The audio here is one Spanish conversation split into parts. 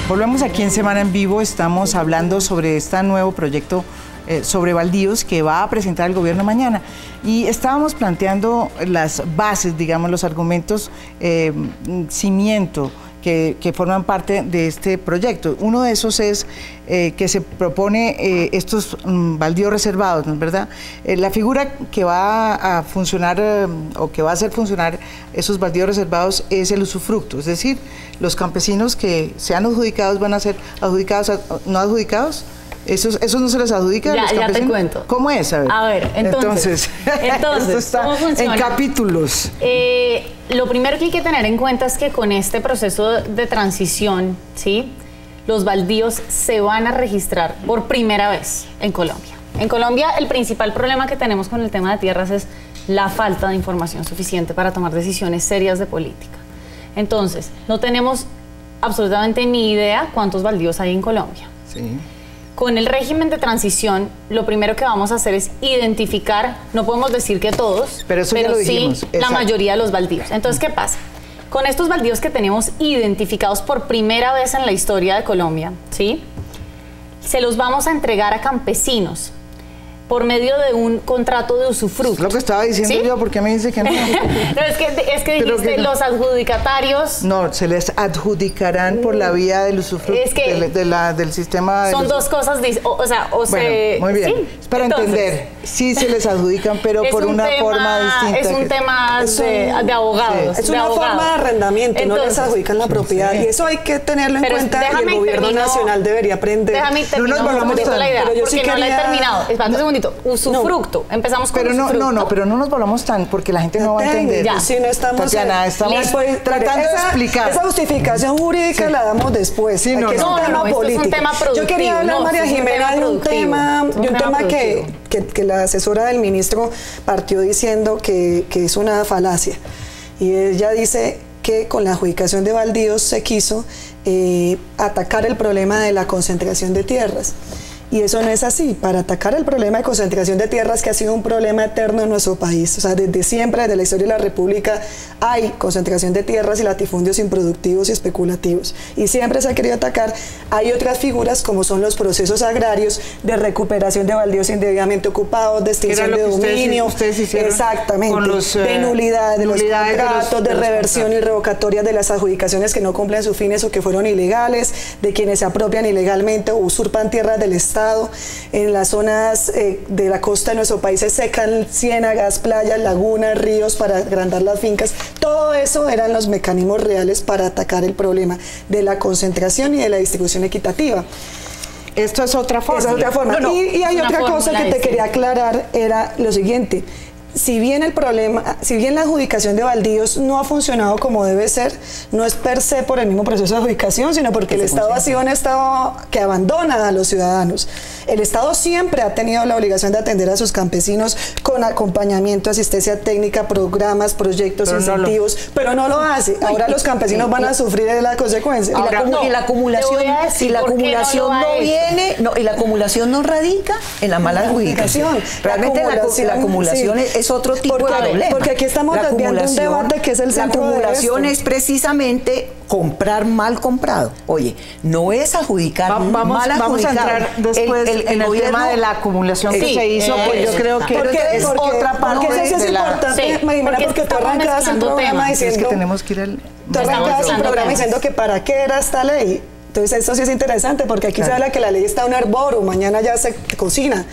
Volvemos aquí en Semana en Vivo, estamos hablando sobre este nuevo proyecto sobre baldíos que va a presentar el gobierno mañana. Y estábamos planteando las bases, digamos, los argumentos, cimiento, que forman parte de este proyecto. Uno de esos es que se propone estos baldíos reservados, ¿no es verdad? La figura que va a funcionar o que va a hacer funcionar esos baldíos reservados es el usufructo, es decir, los campesinos que sean adjudicados van a ser adjudicados, no adjudicados. ¿Esos no se les adjudica a los campesinos? Ya te cuento. ¿Cómo es? A ver, entonces esto está ¿cómo funciona? En capítulos. Lo primero que hay que tener en cuenta es que con este proceso de transición, ¿sí?, los baldíos se van a registrar por primera vez en Colombia. En Colombia el principal problema que tenemos con el tema de tierras es la falta de información suficiente para tomar decisiones serias de política. Entonces, no tenemos absolutamente ni idea cuántos baldíos hay en Colombia. Sí. Con el régimen de transición, lo primero que vamos a hacer es identificar, no podemos decir que todos, pero sí la mayoría de los baldíos. Entonces, ¿qué pasa? Con estos baldíos que tenemos identificados por primera vez en la historia de Colombia, ¿sí?, se los vamos a entregar a campesinos por medio de un contrato de usufructo. Es lo que estaba diciendo, ¿sí? Yo, ¿por qué me dice que no? No, es que dijiste los adjudicatarios. No, se les adjudicarán por la vía del usufructo, es que del sistema. Son dos cosas, muy bien. Sí. Es para entender, sí se les adjudican, pero por una forma distinta. Es un tema de abogados. Sí. Es una forma de arrendamiento, entonces, no les adjudican la propiedad. Sí. Y eso hay que tenerlo en cuenta y el gobierno nacional debería aprender. Déjame terminar la idea, porque no la he terminado. Espera un segundito. Usufructo. No. Empezamos con usufructo. Pero no nos volvamos tan, porque la gente no va a entender. Ya. Si no estamos, Tatiana, estamos tratando de explicar. Esa justificación jurídica la damos después. Sí, no, esto es un tema productivo. Yo quería hablar, María Jimena, de un tema que la asesora del ministro partió diciendo que es una falacia. Y ella dice que con la adjudicación de baldíos se quiso atacar el problema de la concentración de tierras. Y eso no es así. Para atacar el problema de concentración de tierras, que ha sido un problema eterno en nuestro país, o sea, desde siempre, desde la historia de la República, hay concentración de tierras y latifundios improductivos y especulativos. Y siempre se ha querido atacar. Hay otras figuras, como son los procesos agrarios de recuperación de baldíos indebidamente ocupados, de extinción de dominio, ustedes hicieron exactamente, con los, de nulidad de los contratos, de reversión y revocatoria de las adjudicaciones que no cumplen sus fines o que fueron ilegales, de quienes se apropian ilegalmente o usurpan tierras del Estado. En las zonas de la costa de nuestro país se secan ciénagas, playas, lagunas, ríos para agrandar las fincas. Todo eso eran los mecanismos reales para atacar el problema de la concentración y de la distribución equitativa. Esto es otra forma. Es otra forma. No, y hay otra cosa que te quería aclarar, era lo siguiente. Si bien la adjudicación de baldíos no ha funcionado como debe ser, no es per se por el mismo proceso de adjudicación, sino porque el Estado ha sido un Estado que abandona a los ciudadanos. El Estado siempre ha tenido la obligación de atender a sus campesinos con acompañamiento, asistencia técnica, programas, proyectos, incentivos, pero no lo hace. Ahora los campesinos van a sufrir de la consecuencia. Y la acumulación no radica en la mala adjudicación. Realmente la acumulación es otro tipo de problema. Porque aquí estamos desviando un debate que es el centro de esto. La acumulación es precisamente comprar mal comprado. Oye, no es adjudicar mal adjudicado. Vamos a entrar después en el tema de la acumulación que se hizo, pues yo creo que es otra parte de la... Porque tú arrancas el programa diciendo... Es que tenemos que ir al... Tú arrancas el programa diciendo que para qué era esta ley. Entonces esto sí es interesante porque aquí se habla que la ley está en un hervor, mañana ya se cocina.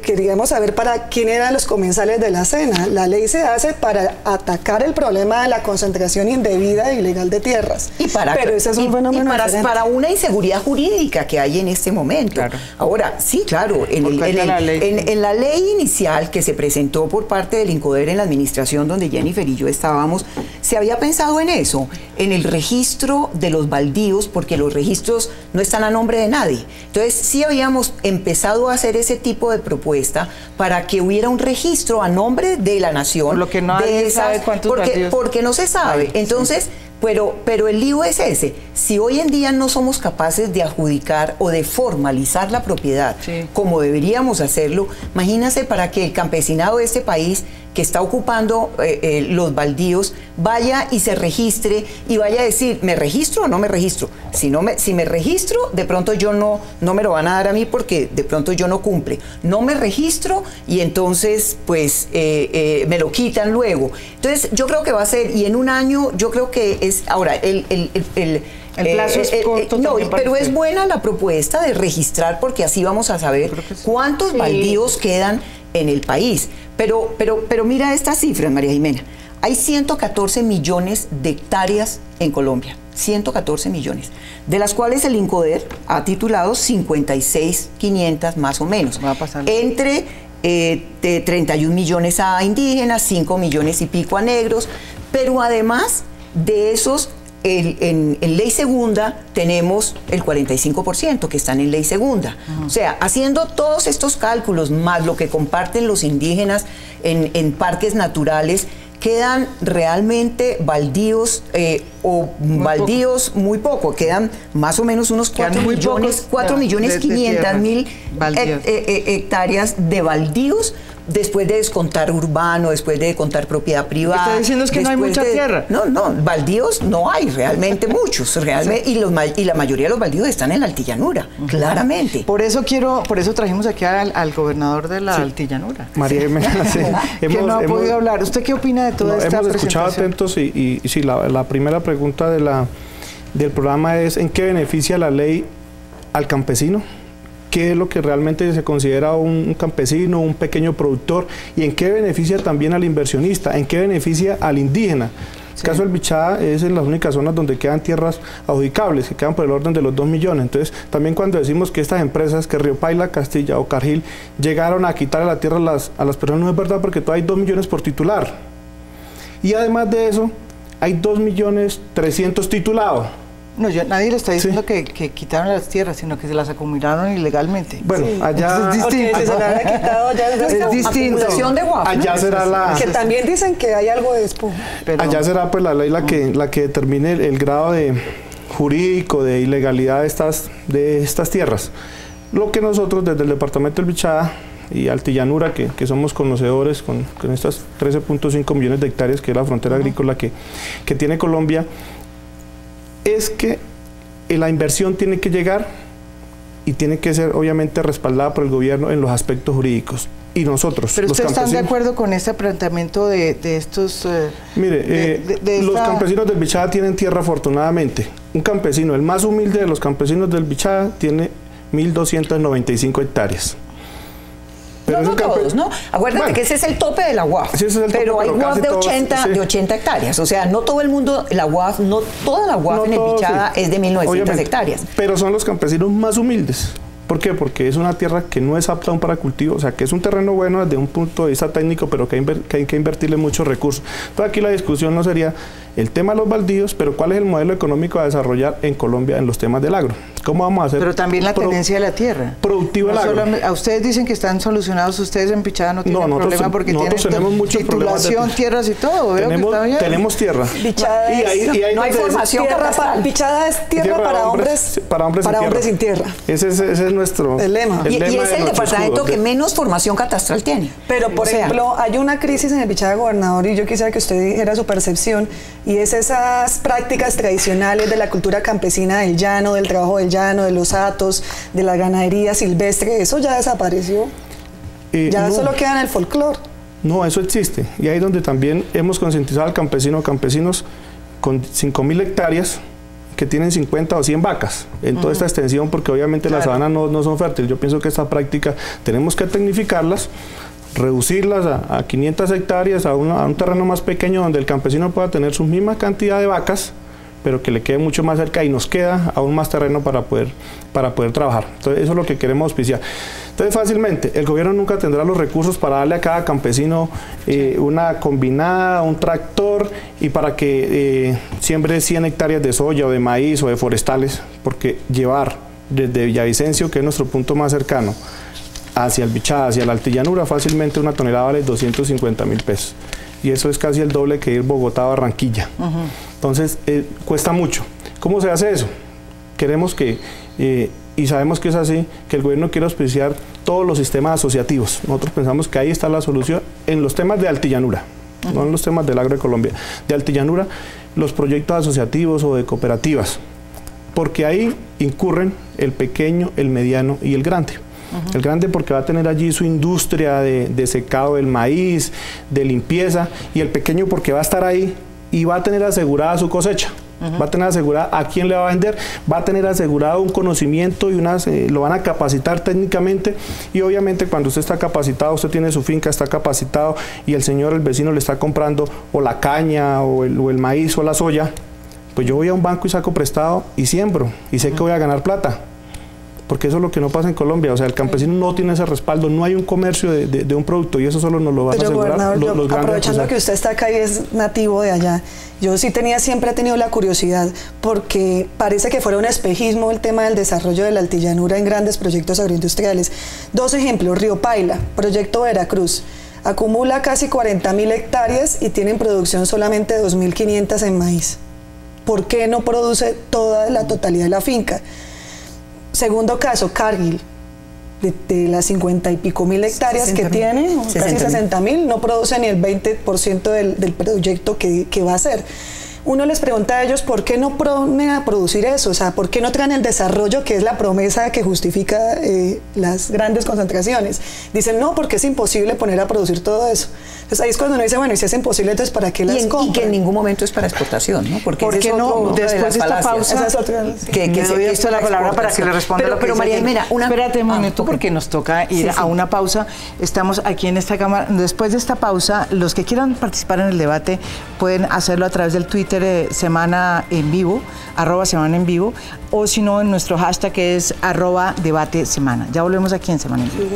Queríamos saber para quién eran los comensales de la cena. La ley se hace para atacar el problema de la concentración indebida e ilegal de tierras. Pero ese es un fenómeno para una inseguridad jurídica que hay en este momento. Claro. Ahora, sí, claro, en la ley inicial que se presentó por parte del INCODER en la administración donde Jennifer y yo estábamos, se había pensado en eso, en el registro de los baldíos, porque los registros no están a nombre de nadie. Entonces, sí habíamos empezado a hacer ese tipo de propuesta para que hubiera un registro a nombre de la nación. Por lo que nadie sabe cuántos baldíos. Porque no se sabe. Entonces, pero el lío es ese. Si hoy en día no somos capaces de adjudicar o de formalizar la propiedad como deberíamos hacerlo, imagínense para que el campesinado de este país que está ocupando los baldíos vaya y se registre y vaya a decir, ¿me registro o no me registro? Si me registro, de pronto yo no me lo van a dar a mí porque de pronto yo no cumple. No me registro y entonces pues me lo quitan luego. Entonces yo creo que va a ser, y en un año yo creo que es, ahora el plazo es corto. No, pero es buena la propuesta de registrar porque así vamos a saber cuántos baldíos quedan en el país. Pero mira estas cifras, María Jimena. Hay 114 millones de hectáreas en Colombia. 114 millones. De las cuales el INCODER ha titulado 56.500 más o menos. Entre 31 millones a indígenas, 5 millones y pico a negros. Pero además de esos, en ley segunda tenemos el 45% que están en ley segunda. O sea, haciendo todos estos cálculos más lo que comparten los indígenas en parques naturales, quedan realmente baldíos baldíos muy poco, quedan más o menos unos 4.500.000 hectáreas de baldíos, después de descontar urbano, después de descontar propiedad privada. ¿Está diciendo es que no hay mucha tierra? No, baldíos no hay realmente muchos, realmente, y la mayoría de los baldíos están en la altillanura, claramente. Por eso trajimos aquí al gobernador de la altillanura. María Jimena, que no ha podido hablar. ¿Usted qué opina de toda esta presentación? Hemos escuchado atentos y sí, la primera pregunta del programa es ¿en qué beneficia la ley al campesino? ¿Qué es lo que realmente se considera un campesino, un pequeño productor? ¿Y en qué beneficia también al inversionista? ¿En qué beneficia al indígena? El caso del Bichada es en las únicas zonas donde quedan tierras adjudicables, que quedan por el orden de los 2 millones. Entonces, también cuando decimos que estas empresas, que Río Paila, Castilla o Cargill, llegaron a quitarle la tierra a las personas, no es verdad, porque todavía hay 2 millones por titular. Y además de eso, hay 2.300.000 titulados. No, nadie le está diciendo que quitaron las tierras, sino que se las acumularon ilegalmente. Bueno, allá es distinto. Se la había quitado, es distinto. Allá será la... Que también dicen que hay algo de después. Allá será pues la ley la que determine el grado jurídico de ilegalidad de estas tierras. Lo que nosotros desde el departamento del Bichada y Altillanura, que somos conocedores con estas 13.5 millones de hectáreas que es la frontera agrícola que tiene Colombia, es que la inversión tiene que llegar y tiene que ser obviamente respaldada por el gobierno en los aspectos jurídicos. Y nosotros, ¿pero ustedes están de acuerdo con este planteamiento de estos...? Mire, los campesinos del Bichada tienen tierra afortunadamente. Un campesino, el más humilde de los campesinos del Bichada, tiene 1.295 hectáreas. Pero no todos, ¿no? Acuérdate que ese es el tope de la UAF, pero hay UAF de 80 hectáreas, o sea, no todo el mundo, no toda la UAF en el Bichada es de 1.900 hectáreas. Pero son los campesinos más humildes. ¿Por qué? Porque es una tierra que no es apta aún para cultivo, o sea, que es un terreno bueno desde un punto de vista técnico, pero que hay que invertirle muchos recursos. Entonces aquí la discusión no sería el tema de los baldíos, pero cuál es el modelo económico a desarrollar en Colombia en los temas del agro. ¿Cómo vamos a hacer? Pero también la tenencia de la tierra. Productivo el agro. A ustedes dicen que están solucionados, ustedes en Bichada no tienen problema porque tenemos muchos titulación, tierras y todo. Tenemos tierra. Bichada no hay formación catastral. Bichada es tierra para hombres sin tierra. Ese es nuestro el lema. Y es el departamento que menos formación catastral tiene. Pero, por ejemplo, hay una crisis en el Bichada, gobernador, y yo quisiera que usted dijera su percepción, y es esas prácticas tradicionales de la cultura campesina del llano, del trabajo del llano, de los hatos, de la ganadería silvestre. ¿Eso ya desapareció? Ya solo queda en el folclore. No, eso existe. Y ahí es donde también hemos concientizado al campesino, campesinos con 5.000 hectáreas, que tienen 50 o 100 vacas en toda esta extensión, porque obviamente las sabanas no son fértiles. Yo pienso que esta práctica tenemos que tecnificarlas, reducirlas a 500 hectáreas, a un terreno más pequeño donde el campesino pueda tener su misma cantidad de vacas, pero que le quede mucho más cerca y nos queda aún más terreno para poder trabajar. Entonces eso es lo que queremos auspiciar. Entonces fácilmente, el gobierno nunca tendrá los recursos para darle a cada campesino una combinada, un tractor, y para que siembre 100 hectáreas de soya o de maíz o de forestales, porque llevar desde Villavicencio, que es nuestro punto más cercano, hacia el Bichada, hacia la Altillanura, fácilmente una tonelada vale 250.000 pesos. Y eso es casi el doble que ir Bogotá a Barranquilla. Entonces, cuesta mucho. ¿Cómo se hace eso? Queremos que, y sabemos que es así, que el gobierno quiere auspiciar todos los sistemas asociativos. Nosotros pensamos que ahí está la solución en los temas de altillanura, no en los temas del agro de Colombia. De altillanura, los proyectos asociativos o de cooperativas, porque ahí incurren el pequeño, el mediano y el grande. El grande porque va a tener allí su industria de secado del maíz, de limpieza, y el pequeño porque va a estar ahí y va a tener asegurada su cosecha. Va a tener asegurada a quién le va a vender, va a tener asegurado un conocimiento y lo van a capacitar técnicamente, y obviamente cuando usted está capacitado, usted tiene su finca, está capacitado, y el señor, el vecino le está comprando o la caña o el maíz o la soya, pues yo voy a un banco y saco prestado y siembro y sé que voy a ganar plata. Porque eso es lo que no pasa en Colombia, o sea, el campesino no tiene ese respaldo, no hay un comercio de un producto, y eso solo nos lo van a asegurar los grandes. Aprovechando que usted está acá y es nativo de allá, yo sí siempre he tenido la curiosidad, porque parece que fuera un espejismo el tema del desarrollo de la altillanura en grandes proyectos agroindustriales. 2 ejemplos: Río Paila, proyecto Veracruz, acumula casi 40.000 hectáreas y tiene en producción solamente 2.500 en maíz. ¿Por qué no produce toda la totalidad de la finca? Segundo caso, Cargill, de las 50 y pico mil hectáreas que tiene, casi 60.000, no produce ni el 20% del proyecto que va a hacer. Uno les pregunta a ellos por qué no ponen a producir eso, o sea, por qué no traen el desarrollo que es la promesa que justifica las grandes concentraciones. Dicen, no, porque es imposible poner a producir todo eso. Entonces ahí es cuando uno dice, bueno, y si es imposible, entonces ¿para qué las compran? Y que en ningún momento es para exportación, ¿no? Porque no, después de esta pausa, que se doy esto la palabra para que le responda lo que pero María Jimena, espérate un momento, porque nos toca ir a una pausa. Estamos aquí en esta cámara. Después de esta pausa, los que quieran participar en el debate pueden hacerlo a través del Twitter Semana en Vivo, @Semana en Vivo, o si no en nuestro hashtag que es @debatesemana. Ya volvemos aquí en Semana en Vivo.